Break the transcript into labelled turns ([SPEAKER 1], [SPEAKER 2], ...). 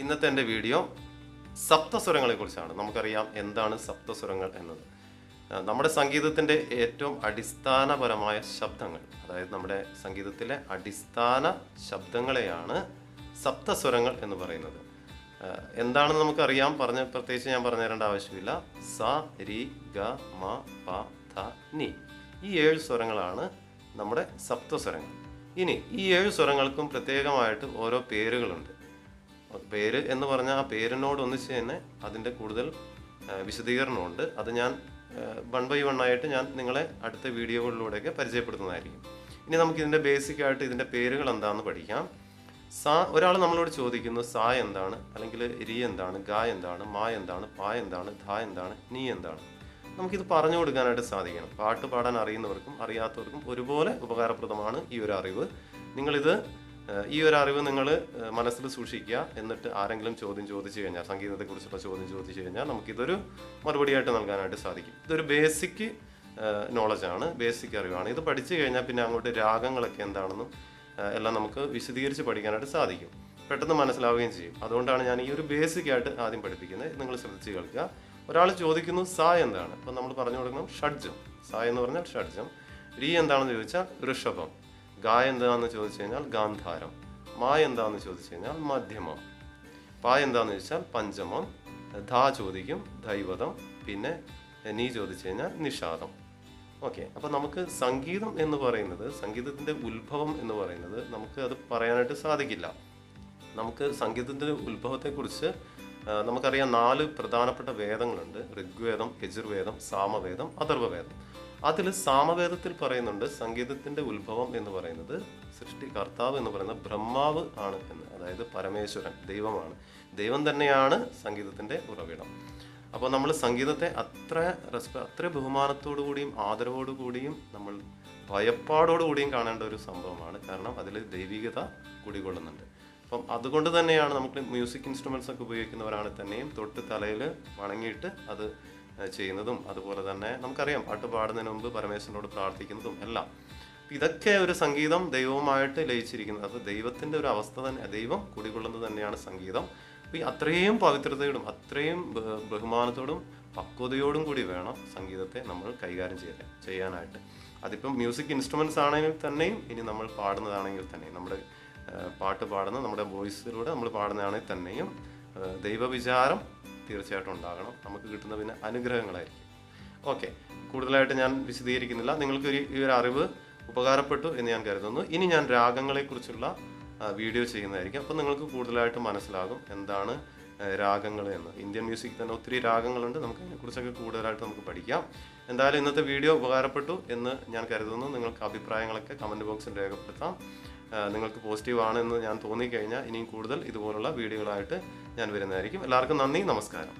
[SPEAKER 1] ഇന്നത്തെ എൻ്റെ വീഡിയോ സപ്തസ്വരങ്ങളെക്കുറിച്ചാണ്. നമുക്കറിയാം എന്താണ് സപ്തസ്വരങ്ങൾ എന്നത്. നമ്മുടെ സംഗീതത്തിൻ്റെ ഏറ്റവും അടിസ്ഥാനപരമായ ശബ്ദങ്ങൾ, അതായത് നമ്മുടെ സംഗീതത്തിലെ അടിസ്ഥാന ശബ്ദങ്ങളെയാണ് സപ്തസ്വരങ്ങൾ എന്ന് പറയുന്നത്. എന്താണെന്ന് നമുക്കറിയാം, പ്രത്യേകിച്ച് ഞാൻ പറഞ്ഞു തരേണ്ട ആവശ്യമില്ല. സ, രി, ഗ, മ, പ, ധ, നി. ഈ 7 സ്വരങ്ങളാണ് നമ്മുടെ സപ്തസ്വരങ്ങൾ. ഇനി ഈ 7 സ്വരങ്ങൾക്കും പ്രത്യേകമായിട്ട് ഓരോ പേരുകളുണ്ട്. പേര് എന്ന് പറഞ്ഞാൽ ആ പേരിനോട് ഒന്നിച്ച് തന്നെ അതിൻ്റെ കൂടുതൽ വിശദീകരണമുണ്ട്. അത് ഞാൻ 1 by 1 ആയിട്ട് ഞാൻ നിങ്ങളെ അടുത്ത വീഡിയോകളിലൂടെയൊക്കെ പരിചയപ്പെടുത്തുന്നതായിരിക്കും. ഇനി നമുക്കിതിൻ്റെ ബേസിക്കായിട്ട് ഇതിൻ്റെ പേരുകൾ എന്താണെന്ന് പഠിക്കാം. സ, ഒരാൾ നമ്മളോട് ചോദിക്കുന്നു സ എന്താണ്, അല്ലെങ്കിൽ രി എന്താണ്, ഗ എന്താണ്, മ എന്താണ്, പ എന്താണ്, ധ എന്താണ്, നീ എന്താണ്. നമുക്കിത് പറഞ്ഞു കൊടുക്കാനായിട്ട് സാധിക്കണം. പാട്ട് പാടാൻ അറിയുന്നവർക്കും അറിയാത്തവർക്കും ഒരുപോലെ ഉപകാരപ്രദമാണ് ഈ ഒരു അറിവ്. ഈ ഒരു അറിവ് നിങ്ങൾ മനസ്സിൽ സൂക്ഷിക്കുക. എന്നിട്ട് ആരെങ്കിലും ചോദ്യം ചോദിച്ചു കഴിഞ്ഞാൽ, സംഗീതത്തെക്കുറിച്ചുള്ള ചോദ്യം ചോദിച്ചു കഴിഞ്ഞാൽ നമുക്കിതൊരു മറുപടിയായിട്ട് നൽകാനായിട്ട് സാധിക്കും. ഇതൊരു ബേസിക് നോളജാണ്, ബേസിക് അറിവാണ്. ഇത് പഠിച്ചു കഴിഞ്ഞാൽ പിന്നെ അങ്ങോട്ട് രാഗങ്ങളൊക്കെ എന്താണെന്നും എല്ലാം നമുക്ക് വിശദീകരിച്ച് പഠിക്കാനായിട്ട് സാധിക്കും, പെട്ടെന്ന് മനസ്സിലാവുകയും ചെയ്യും. അതുകൊണ്ടാണ് ഞാൻ ഈ ഒരു ബേസിക്കായിട്ട് ആദ്യം പഠിപ്പിക്കുന്നത്. നിങ്ങൾ ശ്രദ്ധിച്ച് കേൾക്കുക. ഒരാൾ ചോദിക്കുന്നു സ എന്താണ്, അപ്പം നമ്മൾ പറഞ്ഞു കൊടുക്കണം ഷഡ്ജം. സ എന്ന് പറഞ്ഞാൽ ഷഡ്ജം. രി എന്താണെന്ന് ചോദിച്ചാൽ ഋഷഭം. ഗ എന്താണെന്ന് ചോദിച്ചു കഴിഞ്ഞാൽ ഗാന്ധാരം. മ എന്താണെന്ന് ചോദിച്ചു കഴിഞ്ഞാൽ മധ്യമം. പ എന്താണെന്ന് ചോദിച്ചാൽ പഞ്ചമം. ധ ചോദിക്കും ധൈവതം. പിന്നെ നീ ചോദിച്ചു കഴിഞ്ഞാൽ നിഷാദം. ഓക്കെ, അപ്പം നമുക്ക് സംഗീതം എന്ന് പറയുന്നത്, സംഗീതത്തിൻ്റെ ഉത്ഭവം എന്ന് പറയുന്നത് നമുക്ക് അത് പറയാനായിട്ട് സാധിക്കില്ല. നമുക്ക് സംഗീതത്തിൻ്റെ ഉത്ഭവത്തെക്കുറിച്ച് നമുക്കറിയാം 4 പ്രധാനപ്പെട്ട വേദങ്ങളുണ്ട്. ഋഗ്വേദം, യജുർവേദം, സാമവേദം, അഥർവവേദം. അതിൽ സാമവേദത്തിൽ പറയുന്നുണ്ട് സംഗീതത്തിൻ്റെ ഉത്ഭവം എന്ന് പറയുന്നത് സൃഷ്ടികർത്താവ് എന്ന് പറയുന്നത് ബ്രഹ്മാവ് ആണ് എന്ന്. അതായത് പരമേശ്വരൻ, ദൈവമാണ്. ദൈവം തന്നെയാണ് സംഗീതത്തിൻ്റെ ഉറവിടം. അപ്പോൾ നമ്മൾ സംഗീതത്തെ അത്ര ബഹുമാനത്തോടു കൂടിയും ആദരവോടു കൂടിയും നമ്മൾ ഭയപ്പാടോടുകൂടിയും കാണേണ്ട ഒരു സംഭവമാണ്. കാരണം അതിൽ ദൈവികത കുടികൊള്ളുന്നുണ്ട്. അപ്പം അതുകൊണ്ട് തന്നെയാണ് നമുക്ക് മ്യൂസിക് ഇൻസ്ട്രുമെൻറ്റ്സ് ഒക്കെ ഉപയോഗിക്കുന്നവരാണ് തന്നെയും തൊട്ട് തലയിൽ വണങ്ങിയിട്ട് അത് ചെയ്യുന്നതും. അതുപോലെ തന്നെ നമുക്കറിയാം പാട്ട് പാടുന്നതിന് മുമ്പ് പരമേശ്വരനോട് പ്രാർത്ഥിക്കുന്നതും എല്ലാം. ഇതൊക്കെ ഒരു സംഗീതം ദൈവവുമായിട്ട് ലയിച്ചിരിക്കുന്നത്, അത് ദൈവത്തിൻ്റെ ഒരു അവസ്ഥ തന്നെ, ദൈവം കുടികൊള്ളുന്നത് തന്നെയാണ് സംഗീതം. അപ്പോൾ ഈ അത്രയും പവിത്രതയോടും അത്രയും ബഹുമാനത്തോടും പക്വതയോടും കൂടി വേണം സംഗീതത്തെ നമ്മൾ കൈകാര്യം ചെയ്യാനായിട്ട്. അതിപ്പം മ്യൂസിക് ഇൻസ്ട്രുമെൻറ്റ്സ് ആണെങ്കിൽ തന്നെയും, ഇനി നമ്മൾ പാടുന്നതാണെങ്കിൽ തന്നെയും, നമ്മുടെ പാട്ട് പാടുന്ന നമ്മുടെ വോയിസിലൂടെ നമ്മൾ പാടുന്നതാണെങ്കിൽ തന്നെയും ദൈവവിചാരം തീർച്ചയായിട്ടും ഉണ്ടാകണം. നമുക്ക് കിട്ടുന്ന പിന്നെ അനുഗ്രഹങ്ങളായിരിക്കും. ഓക്കെ, കൂടുതലായിട്ട് ഞാൻ വിശദീകരിക്കുന്നില്ല. നിങ്ങൾക്ക് ഈ ഒരു അറിവ് ഉപകാരപ്പെട്ടു എന്ന് ഞാൻ കരുതുന്നു. ഇനി ഞാൻ രാഗങ്ങളെക്കുറിച്ചുള്ള വീഡിയോ ചെയ്യുന്നതായിരിക്കും. അപ്പോൾ നിങ്ങൾക്ക് കൂടുതലായിട്ട് മനസ്സിലാകും എന്താണ് രാഗങ്ങൾ എന്ന്. ഇന്ത്യൻ മ്യൂസിക് തന്നെ ഒത്തിരി രാഗങ്ങളുണ്ട്. നമുക്ക് അതിനെക്കുറിച്ചൊക്കെ കൂടുതലായിട്ട് നമുക്ക് പഠിക്കാം. എന്തായാലും ഇന്നത്തെ വീഡിയോ ഉപകാരപ്പെട്ടു എന്ന് ഞാൻ കരുതുന്നു. നിങ്ങൾക്ക് അഭിപ്രായങ്ങളൊക്കെ കമൻറ്റ് ബോക്സിൽ രേഖപ്പെടുത്താം. നിങ്ങൾക്ക് പോസിറ്റീവ് ആണെന്ന് ഞാൻ തോന്നിക്കഴിഞ്ഞാൽ ഇനിയും കൂടുതൽ ഇതുപോലുള്ള വീഡിയോകളായിട്ട് ഞാൻ വരുന്നതായിരിക്കും. എല്ലാവർക്കും നന്ദി, നമസ്കാരം.